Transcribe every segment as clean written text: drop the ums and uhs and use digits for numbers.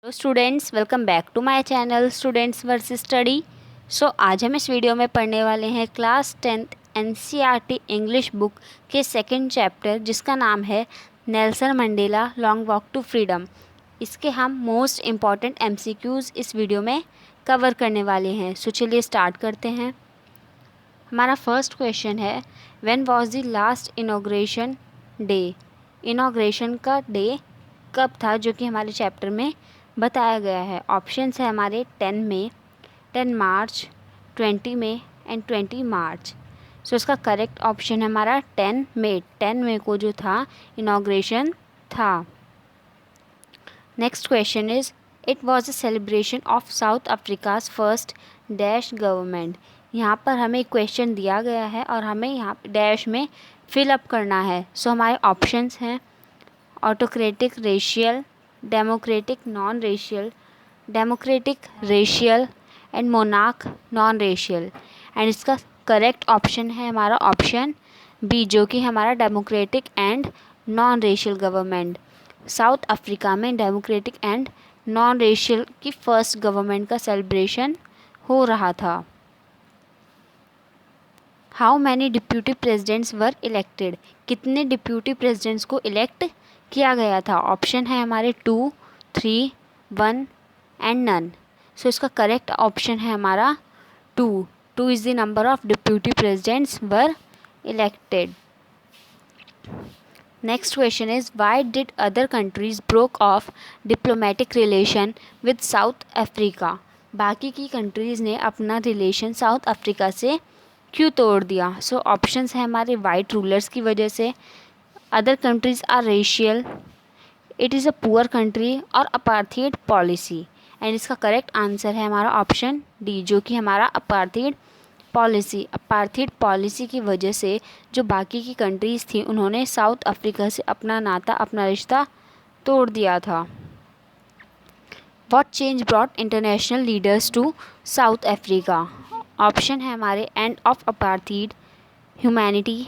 Hello students, welcome back to my channel students versus study. आज हम इस video में पढ़ने वाले हैं class 10th NCERT English book के सेकंड चैप्टर जिसका नाम है Nelson Mandela long walk to freedom. इसके हम मोस्ट इम्पॉर्टेंट एमसीक्यूज़ इस वीडियो में कवर करने वाले हैं। चलिए स्टार्ट करते हैं। हमारा फर्स्ट क्वेश्चन है, when was the last inauguration day. Inauguration का डे कब था, जो कि हमारे चैप्टर में बताया गया है। ऑप्शंस है हमारे 10 मई, 10 मार्च, 20 मई एंड 20 मार्च। इसका करेक्ट ऑप्शन है हमारा 10 मई। 10 मई को जो था इनॉग्रेशन था। Next question is, it was a celebration of south Africa's first dash government. यहाँ पर हमें क्वेश्चन दिया गया है और हमें यहाँ डैश में फिलअप करना है। हमारे ऑप्शंस हैं autocratic racial, democratic non racial, democratic racial and monarch non racial. And इसका करेक्ट ऑप्शन है हमारा ऑप्शन बी, जो कि हमारा democratic and non racial government. South Africa में डेमोक्रेटिक एंड नॉन रेशियल की फर्स्ट गवर्नमेंट का सेलिब्रेशन हो रहा था। How many deputy presidents were elected. कितने डिप्यूटी प्रेसिडेंट्स को इलेक्ट किया गया था। ऑप्शन है हमारे 2, 3, 1 एंड नन। इसका करेक्ट ऑप्शन है हमारा 2। 2 is the number of deputy presidents were elected. Next question is, why did other countries broke off diplomatic relation with South Africa. बाकी की कंट्रीज़ ने अपना रिलेशन साउथ अफ्रीका से क्यों तोड़ दिया। ऑप्शंस है हमारे वाइट रूलर्स की वजह से, other countries are racial, it is a poor country और अपार्थीड पॉलिसी। एंड इसका करेक्ट आंसर है हमारा ऑप्शन डी, जो कि हमारा अपार्थीड पॉलिसी। अपार्थीड पॉलिसी की वजह से जो बाकी की कंट्रीज़ थी उन्होंने साउथ अफ्रीका से अपना नाता, अपना रिश्ता तोड़ दिया था। What change brought international leaders to South Africa. Option है हमारे end of apartheid, humanity,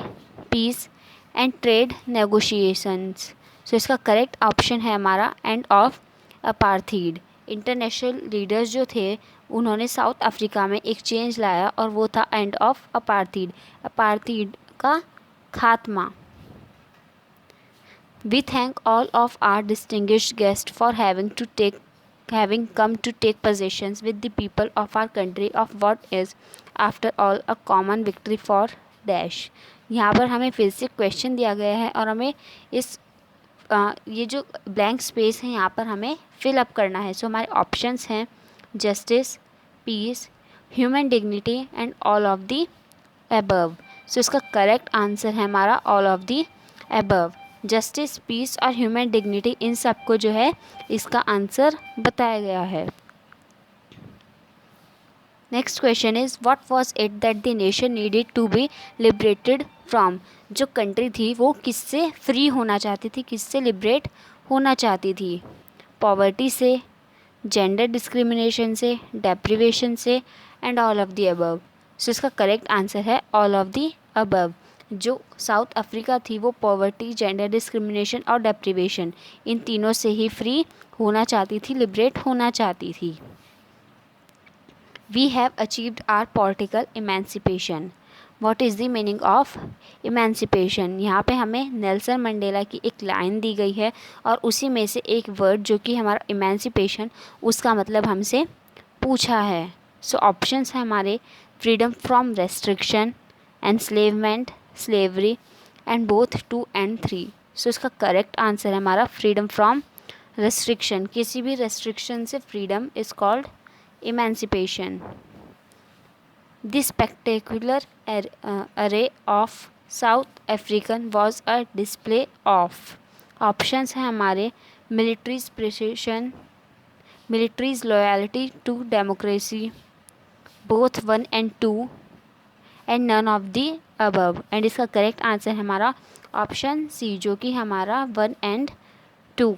peace and trade negotiations. इसका करेक्ट ऑप्शन है हमारा end of apartheid. International leaders जो थे उन्होंने साउथ अफ्रीका में एक चेंज लाया और वो था एंड ऑफ अपार्थीड, अपार्थीड का खात्मा। We thank all of our distinguished guest for having come to take possessions with the people of our country of what is after all a common victory for dash। यहाँ पर हमें फिर से question दिया गया है और हमें इस ये जो ब्लैंक स्पेस है यहाँ पर हमें फिल अप करना है। हमारे ऑप्शंस हैं justice, peace, human dignity and all of the above. इसका करेक्ट आंसर है हमारा all of the above. Justice, peace और ह्यूमन डिग्निटी, इन सब को जो है इसका आंसर बताया गया है। Next question is, what was it that the nation needed to be liberated from. जो कंट्री थी वो किससे फ्री होना चाहती थी, किससे लिबरेट होना चाहती थी। पॉवर्टी से, जेंडर डिस्क्रिमिनेशन से, डेप्रिवेशन से and all of the above. इसका करेक्ट आंसर है ऑल ऑफ द अबव। जो साउथ अफ्रीका थी वो पॉवर्टी, जेंडर डिस्क्रिमिनेशन और डेप्रिवेशन, इन तीनों से ही फ्री होना चाहती थी, लिबरेट होना चाहती थी। We have achieved our political emancipation. What is the meaning of emancipation. यहाँ पे हमें नेल्सन मंडेला की एक लाइन दी गई है और उसी में से एक वर्ड जो कि हमारा इमेंसिपेशन, उसका मतलब हमसे पूछा है। ऑप्शंस हैं हमारे freedom from restriction, enslavement, slavery and both 2 and 3। इसका करेक्ट आंसर है हमारा फ्रीडम फ्रॉम रेस्ट्रिक्शन। किसी भी रेस्ट्रिक्शन से freedom is called emancipation. This spectacular array of South African was a display of। Options हैं हमारे military's precision, military's loyalty to democracy, both 1 and 2 and none of the above. And इसका correct answer है हमारा option C, जो कि हमारा 1 and 2।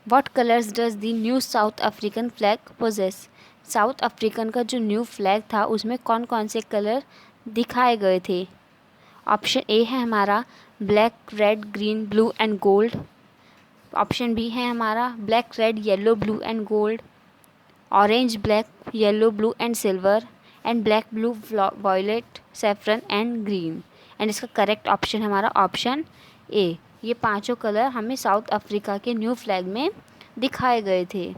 What colours does the new South African flag possess. South African का जो न्यू फ्लैग था उसमें कौन कौन से कलर दिखाए गए थे। ऑप्शन ए है हमारा black, red, green, blue and gold. Option B है हमारा black red yellow blue and gold, orange black yellow blue and silver, and black blue violet saffron and green. And इसका correct option हमारा option A. ये पांचों colour हमें South Africa के new flag में दिखाए गए थे।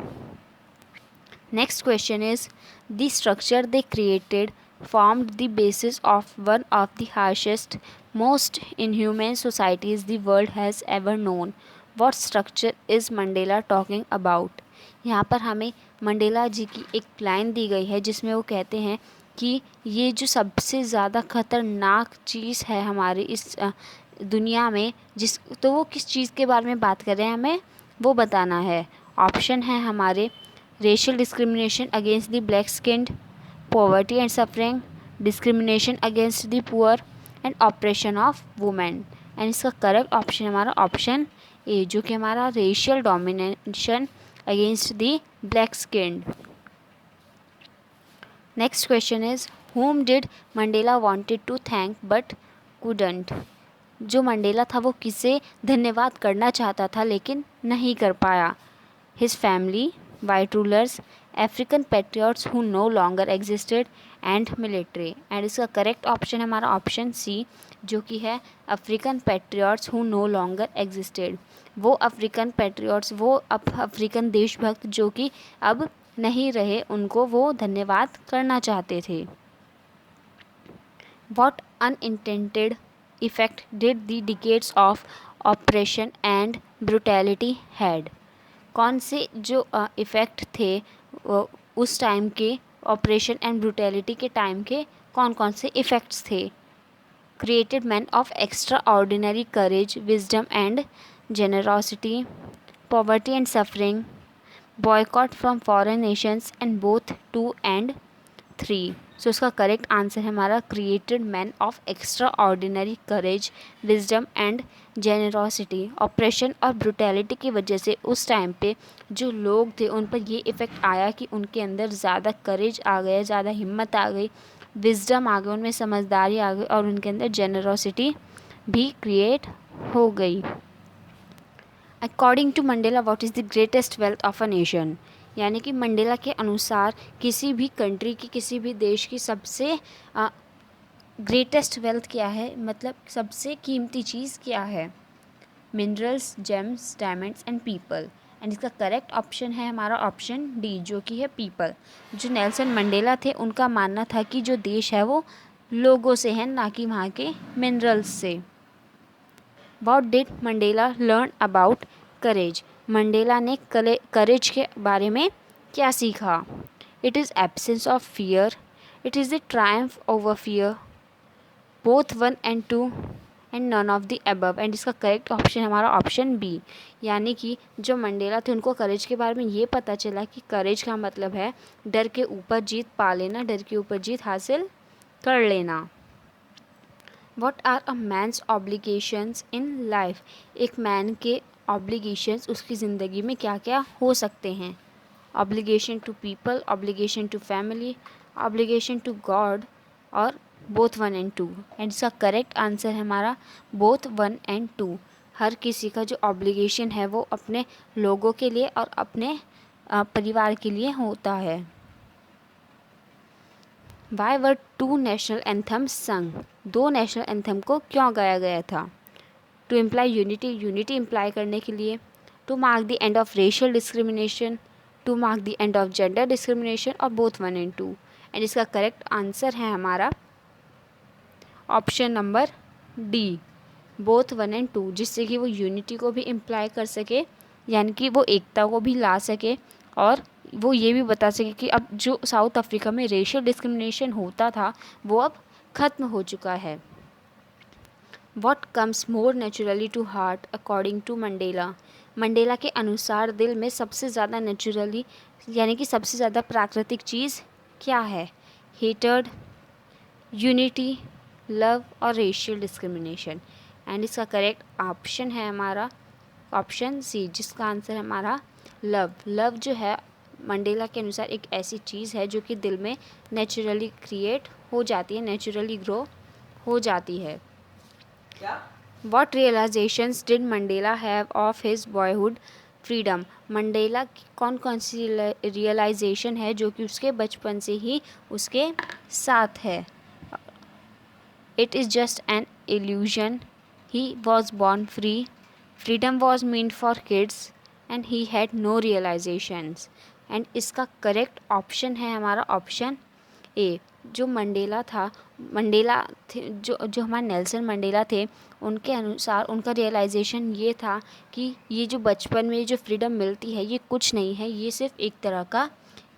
Next question is the structure they created formed the basis of one of the harshest, most inhuman societies the world has ever known. What structure is Mandela talking about? यहाँ पर हमें Mandela जी की एक line दी गई है जिसमें वो कहते हैं कि ये जो सबसे ज़्यादा खतरनाक चीज़ है हमारी इस दुनिया में, तो वो किस चीज़ के बारे में बात कर रहे हैं हमें वो बताना है। ऑप्शन है हमारे racial discrimination against the black skinned, poverty and suffering, discrimination against the poor and oppression of women। And इसका करेक्ट ऑप्शन हमारा ऑप्शन ए, जो कि हमारा racial domination against the black skinned. Next question is whom did Mandela wanted to thank but couldn't? जो Mandela था वो किसे धन्यवाद करना चाहता था लेकिन नहीं कर पाया। His family, white rulers, African patriots who no longer existed and military। And इसका करेक्ट ऑप्शन हमारा ऑप्शन सी, जो कि है African patriots who know longer existed. वो अफ्रीकन पैट्रियट्स, वो अफ्रीकन देशभक्त जो कि अब नहीं रहे, उनको वो धन्यवाद करना चाहते थे। What unintended effect did the decades of oppression and brutality had? कौन से जो इफ़ेक्ट थे उस टाइम के ऑपरेशन एंड ब्रूटैलिटी के टाइम के कौन कौन से इफ़ेक्ट्स थे? Created man of extra ordinary courage, wisdom and generosity, poverty and suffering, boycott from foreign Nations and both 2 and 3। सो इसका करेक्ट आंसर है हमारा created man of extra ordinary courage, wisdom and generosity. Operation और brutality की वजह से उस time पे जो लोग थे उन पर ये इफ़ेक्ट आया कि उनके अंदर ज़्यादा करेज आ गया, ज़्यादा हिम्मत आ गई, विजडम आ गई, उनमें समझदारी आ गई और उनके अंदर जेनरोसिटी भी क्रिएट हो गई। According to Mandela what is the greatest wealth of a nation? यानी कि मंडेला के अनुसार किसी भी कंट्री की, किसी भी देश की सबसे ग्रेटेस्ट वेल्थ क्या है, मतलब सबसे कीमती चीज़ क्या है? Minerals, James, diamonds and people. And इसका करेक्ट ऑप्शन है हमारा ऑप्शन डी, जो कि है पीपल। जो नेल्सन मंडेला थे उनका मानना था कि जो देश है वो लोगों से है, ना कि वहाँ के मिनरल्स से। What did Mandela learn about courage? Mandela ने करेज के बारे में क्या सीखा? It is absence of fear, it is the triumph over fear, both 1 and 2 and none of the above. And इसका करेक्ट ऑप्शन हमारा ऑप्शन बी, यानी कि जो मंडेला थे उनको करेज के बारे में ये पता चला कि करेज का मतलब है डर के ऊपर जीत पा लेना, डर के ऊपर जीत हासिल कर लेना। What are a man's obligations in life? एक मैन के obligations उसकी ज़िंदगी में क्या क्या हो सकते हैं? Obligation to people, obligation to family, obligation to God और both 1 and 2। एंड इसका करेक्ट आंसर है हमारा both 1 and 2। हर किसी का जो ऑब्लिगेशन है वो अपने लोगों के लिए और अपने परिवार के लिए होता है। Why were 2 national anthems sung? 2 national anthem को क्यों गाया गया था? To imply unity, unity imply करने के लिए, to mark the end of racial discrimination, to mark the end of gender discrimination और बोथ 1 and 2। एंड इसका करेक्ट आंसर है हमारा option number D, both 1 and 2, जिससे कि वो यूनिटी को भी इम्प्लाई कर सके, यानी कि वो एकता को भी ला सके और वो ये भी बता सके कि अब जो साउथ अफ्रीका में रेशियल डिस्क्रिमिनेशन होता था वो अब ख़त्म हो चुका है। What comes more naturally to heart according to Mandela? Mandela के अनुसार दिल में सबसे ज़्यादा नेचुरली यानी कि सबसे ज़्यादा प्राकृतिक चीज़ क्या है? हेटर्ड, यूनिटी, लव और रेशियल डिस्क्रिमिनेशन। एंड इसका करेक्ट ऑप्शन है हमारा ऑप्शन सी, जिसका आंसर है हमारा लव। लव जो है मंडेला के अनुसार एक ऐसी चीज़ है जो कि दिल में नेचुरली क्रिएट हो जाती है, नेचुरली ग्रो हो जाती है। What realizations did Mandela have of his boyhood freedom? Mandela की कौन कौन सी रियलाइजेशन है जो कि उसके बचपन से ही उसके साथ है? It is just an illusion. He was born free. Freedom was meant for kids and he had no realizations. And इसका करेक्ट ऑप्शन है हमारा ऑप्शन ए। जो मंडेला थे, जो हमारे नेल्सन मंडेला थे, उनके अनुसार उनका रियलाइजेशन ये था कि ये जो बचपन में जो फ्रीडम मिलती है ये कुछ नहीं है, ये सिर्फ एक तरह का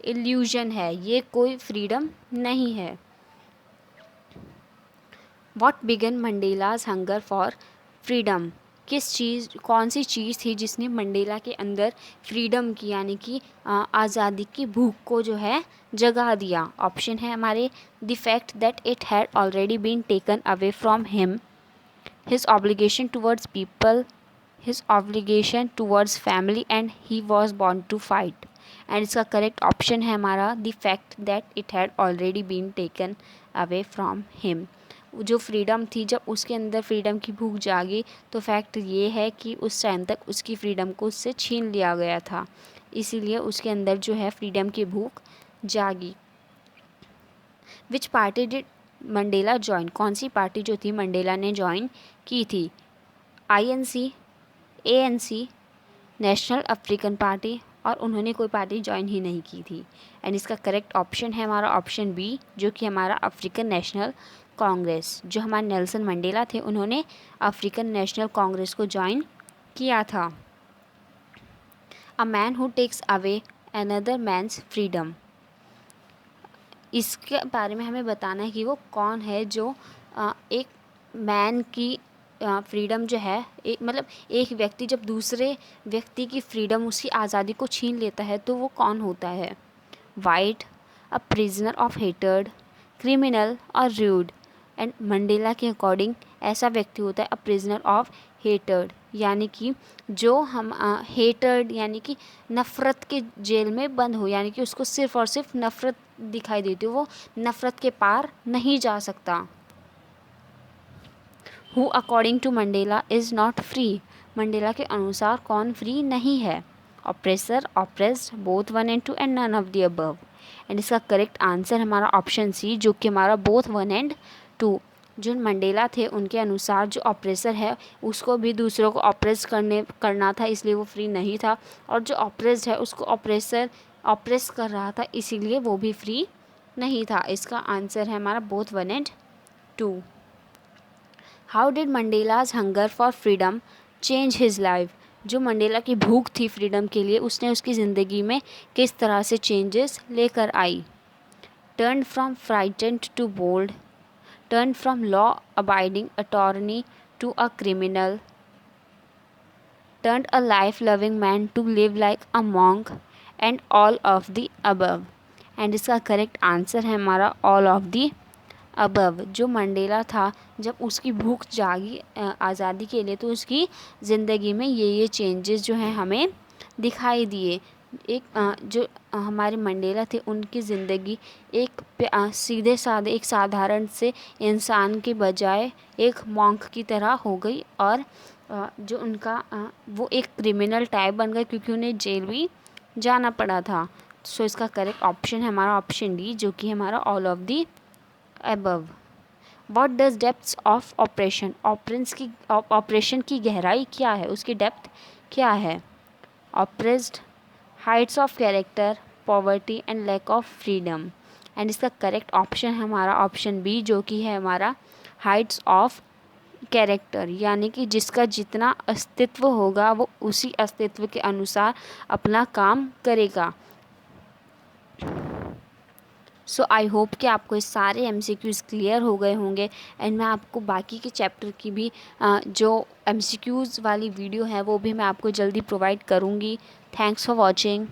इल्यूजन है, ये कोई फ्रीडम नहीं है। What began Mandela's hunger for freedom? कौन सी चीज़ थी जिसने मंडेला के अंदर फ्रीडम की यानी कि आज़ादी की भूख को जो है जगा दिया? ऑप्शन है हमारे the fact that it had already been taken away from him, his obligation towards people, his obligation towards family and he was born to fight. And इसका करेक्ट ऑप्शन है हमारा the fact that it had already been taken away from him. जो freedom थी, जब उसके अंदर freedom की भूख जागी तो फैक्ट ये है कि उस टाइम तक उसकी फ्रीडम को उससे छीन लिया गया था, इसीलिए उसके अंदर जो है फ्रीडम की भूख जागी। विच पार्टी डिड मंडेला ज्वाइन? कौन सी पार्टी जो थी मंडेला ने ज्वाइन की थी? INC, ANC, national African party, और उन्होंने कोई पार्टी ज्वाइन ही नहीं की थी। एंड इसका करेक्ट ऑप्शन है हमारा ऑप्शन बी, जो कि हमारा अफ्रीकन नेशनल कांग्रेस। जो हमारे नेल्सन मंडेला थे उन्होंने अफ्रीकन नेशनल कांग्रेस को ज्वाइन किया था। A man who takes away another man's freedom, इसके बारे में हमें बताना है कि वो कौन है जो एक मैन की फ्रीडम जो है, मतलब एक व्यक्ति जब दूसरे व्यक्ति की फ्रीडम, उसकी आज़ादी को छीन लेता है तो वो कौन होता है? White, a prisoner of hatred, criminal और रूड। एंड मंडेला के अकॉर्डिंग ऐसा व्यक्ति होता है अ प्रिजनर ऑफ हेटर्ड, यानी कि जो हम हेटर्ड यानी कि नफ़रत के जेल में बंद हो, यानी कि उसको सिर्फ़ और सिर्फ नफ़रत दिखाई देती हो, वो नफ़रत के पार नहीं जा सकता। Who according to Mandela is not free? Mandela के अनुसार कौन फ्री नहीं है? Oppressor, oppressed, both 1 and 2 and none of the above. And इसका करेक्ट आंसर हमारा ऑप्शन सी, जो कि हमारा बोथ 1 and 2। जो मंडेला थे उनके अनुसार जो ऑप्रेसर है उसको भी दूसरों को ऑप्रेस करना था, इसलिए वो फ्री नहीं था, और जो ऑप्रेस्ड है उसको ऑप्रेसर ऑप्रेस कर रहा था, इसीलिए वो भी फ्री नहीं था। इसका आंसर है हमारा both 1 and 2। How did Mandela's hunger for freedom change his life? जो मंडेला की भूख थी फ्रीडम के लिए, उसने उसकी ज़िंदगी में किस तरह से चेंजेस लेकर आई? Turn from frightened to bold, turn from law abiding attorney to a criminal, turned a life-loving man to live like a monk, and all of the above। And इसका करेक्ट आंसर है हमारा all of the above. जो Mandela था, जब उसकी भूख जागी आज़ादी के लिए, तो उसकी ज़िंदगी में ये चेंजेस जो हैं हमें दिखाई दिए। जो हमारे मंडेला थे उनकी ज़िंदगी एक सीधे साधे एक साधारण से इंसान के बजाय एक मॉन्क की तरह हो गई, और जो उनका वो एक क्रिमिनल टाइप बन गए क्योंकि उन्हें जेल भी जाना पड़ा था। सो इसका करेक्ट ऑप्शन है हमारा ऑप्शन डी, जो कि हमारा all of the above. What does depths of operation? Operation की गहराई क्या है, उसकी डेप्थ क्या है? Oppressed, heights of character, poverty and lack of freedom. And इसका करेक्ट ऑप्शन है हमारा ऑप्शन बी, जो कि है हमारा हाइट्स ऑफ कैरेक्टर, यानी कि जिसका जितना अस्तित्व होगा वो उसी अस्तित्व के अनुसार अपना काम करेगा। सो आई होप कि आपको ये सारे MCQs क्लियर हो गए होंगे, एंड मैं आपको बाकी के चैप्टर की भी जो MCQs वाली वीडियो है वो भी मैं आपको जल्दी प्रोवाइड करूँगी। Thanks for watching.